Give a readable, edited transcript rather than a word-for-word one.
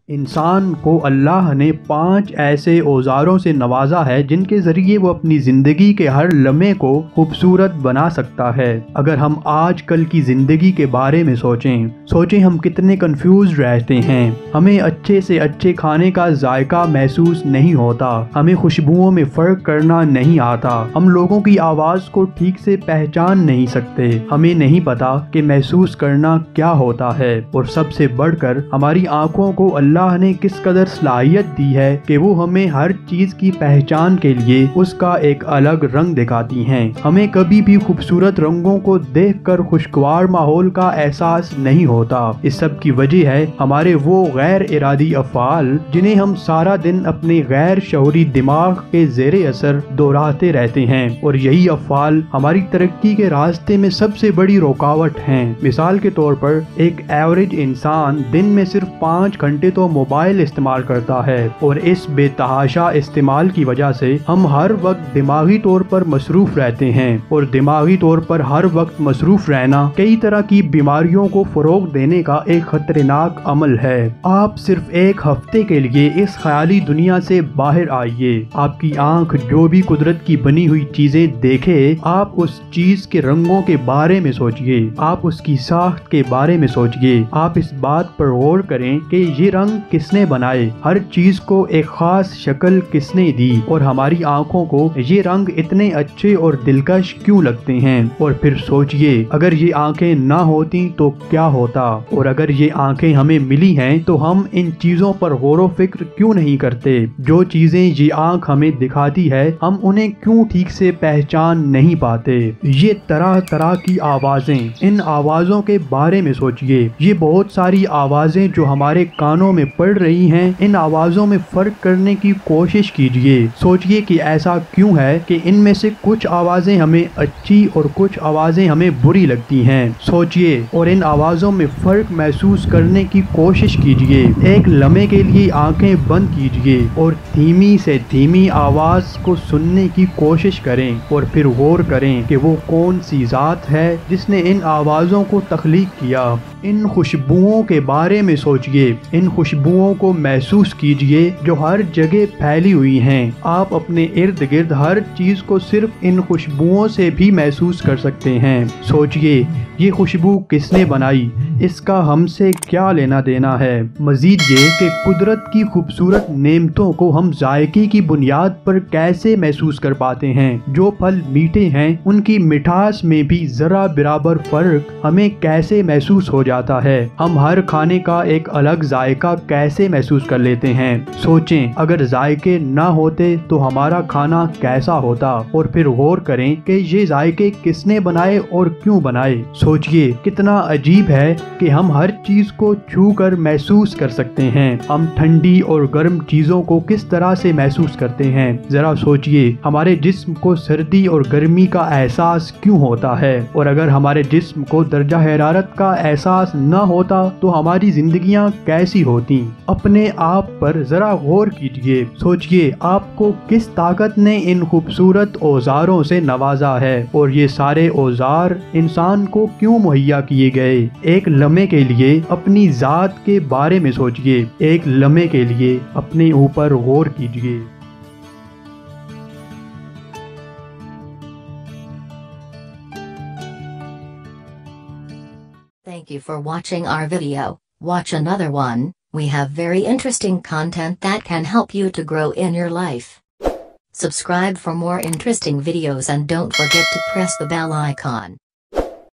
انسان کو اللہ نے 5 ایسے اوزاروں سے نوازا ہے جن کے ذریعے وہ اپنی زندگی کے ہر لمحے کو خوبصورت بنا سکتا ہے۔ اگر ہم آج کل کی زندگی کے بارے میں سوچیں ہم کتنے کنفیوز رہتے ہیں۔ ہمیں اچھے سے اچھے کھانے کا ذائقہ محسوس نہیں ہوتا، ہمیں خوشبوؤں میں فرق کرنا نہیں آتا، ہم لوگوں کی آواز کو ٹھیک سے پہچان نہیں سکتے، ہمیں نہیں پتا کہ محسوس کرنا کیا ہوتا ہے، اور سب سے بڑھ کر ہماری آنکھوں کو اللہ نے کس قدر صلاحیت دی ہے کہ وہ ہمیں ہر چیز کی پہچان کے لیے اس کا ایک الگ رنگ دکھاتی ہیں۔ ہمیں کبھی بھی خوبصورت رنگوں کو دیکھ کر خوشگوار ماحول کا احساس نہیں ہوتا۔ اس سب کی وجہ ہے ہمارے وہ غیر ارادی افعال جنہیں ہم سارا دن اپنے غیر شعوری دماغ کے زیر اثر دہراتے رہتے ہیں، اور یہی افعال ہماری ترقی کے راستے میں سب سے بڑی رکاوٹ ہیں۔ مثال کے طور پر ایک ایوریج انسان دن میں صرف 5 گھنٹے تو موبائل استعمال کرتا ہے، اور اس بے تحاشا استعمال کی وجہ سے ہم ہر وقت دماغی طور پر مصروف رہتے ہیں، اور دماغی طور پر ہر وقت مصروف رہنا کئی طرح کی بیماریوں کو فروغ دینے کا ایک خطرناک عمل ہے۔ آپ صرف ایک ہفتے کے لیے اس خیالی دنیا سے باہر آئیے۔ آپ کی آنکھ جو بھی قدرت کی بنی ہوئی چیزیں دیکھے، آپ اس چیز کے رنگوں کے بارے میں سوچئے، آپ اس کی ساخت کے بارے میں سوچئے، آپ اس بات پر غور کریں کہ یہ رنگ کس نے بنائے، ہر چیز کو ایک خاص شکل کس نے دی، اور ہماری آنکھوں کو یہ رنگ اتنے اچھے اور دلکش کیوں لگتے ہیں۔ اور پھر سوچئے اگر یہ آنکھیں نہ ہوتی تو کیا ہوتا، اور اگر یہ آنکھیں ہمیں ملی ہیں تو ہم ان چیزوں پر غور و فکر کیوں نہیں کرتے۔ جو چیزیں یہ آنکھ ہمیں دکھاتی ہے ہم انہیں کیوں ٹھیک سے پہچان نہیں پاتے۔ یہ طرح طرح کی آوازیں، ان آوازوں کے بارے میں سوچئے، یہ بہت ساری آوازیں جو ہمارے کانوں میں پڑ رہی ہیں، ان آوازوں میں فرق کرنے کی کوشش کیجئے۔ سوچئے کہ ایسا کیوں ہے کہ ان میں سے کچھ آوازیں ہمیں اچھی اور کچھ آوازیں ہمیں بری لگتی ہیں۔ سوچئے اور ان آوازوں میں فرق محسوس کرنے کی کوشش کیجئے۔ ایک لمحے کے لیے آنکھیں بند کیجئے اور دھیمی سے دھیمی آواز کو سننے کی کوشش کریں، اور پھر غور کریں کہ وہ کون سی ذات ہے جس نے ان آوازوں کو تخلیق کیا۔ ان خوشبوؤں کے بارے میں سوچئے، ان خوشبوؤں کو محسوس کیجئے جو ہر جگہ پھیلی ہوئی ہیں۔ آپ اپنے ارد گرد ہر چیز کو صرف ان خوشبوؤں سے بھی محسوس کر سکتے ہیں۔ سوچئے یہ خوشبو کس نے بنائی، اس کا ہم سے کیا لینا دینا ہے۔ مزید یہ کہ قدرت کی خوبصورت نعمتوں کو ہم ذائقے کی بنیاد پر کیسے محسوس کر پاتے ہیں۔ جو پھل میٹھے ہیں ان کی مٹھاس میں بھی ذرا برابر فرق ہمیں کیسے محسوس ہو جاتا ہے۔ ہم ہر کھانے کا ایک الگ ذائقہ کیسے محسوس کر لیتے ہیں۔ سوچیں اگر ذائقے نہ ہوتے تو ہمارا کھانا کیسا ہوتا، اور پھر غور کریں کہ یہ ذائقے کس نے بنائے اور کیوں بنائے۔ سوچئے کتنا عجیب ہے کہ ہم ہر چیز کو چھو کر محسوس کر سکتے ہیں۔ ہم ٹھنڈی اور گرم چیزوں کو کس طرح سے محسوس کرتے ہیں۔ ذرا سوچئے ہمارے جسم کو سردی اور گرمی کا احساس کیوں ہوتا ہے، اور اگر ہمارے جسم کو درجہ حرارت کا احساس نہ ہوتا تو ہماری زندگیاں کیسی ہوتی۔ اپنے آپ پر ذرا غور کیجئے۔ سوچئے آپ کو کس طاقت نے ان خوبصورت اوزاروں سے نوازا ہے، اور یہ سارے اوزار انسان کو کیوں مہیا کیے گئے۔ ایک لمحے کے لیے اپنی ذات کے بارے میں سوچئے، ایک لمحے کے لیے اپنے اوپر غور کیجئے۔ Thank you for watching our video. Watch another one. We have very interesting content that can help you to grow in your life. Subscribe for more interesting videos and don't forget to press the bell icon.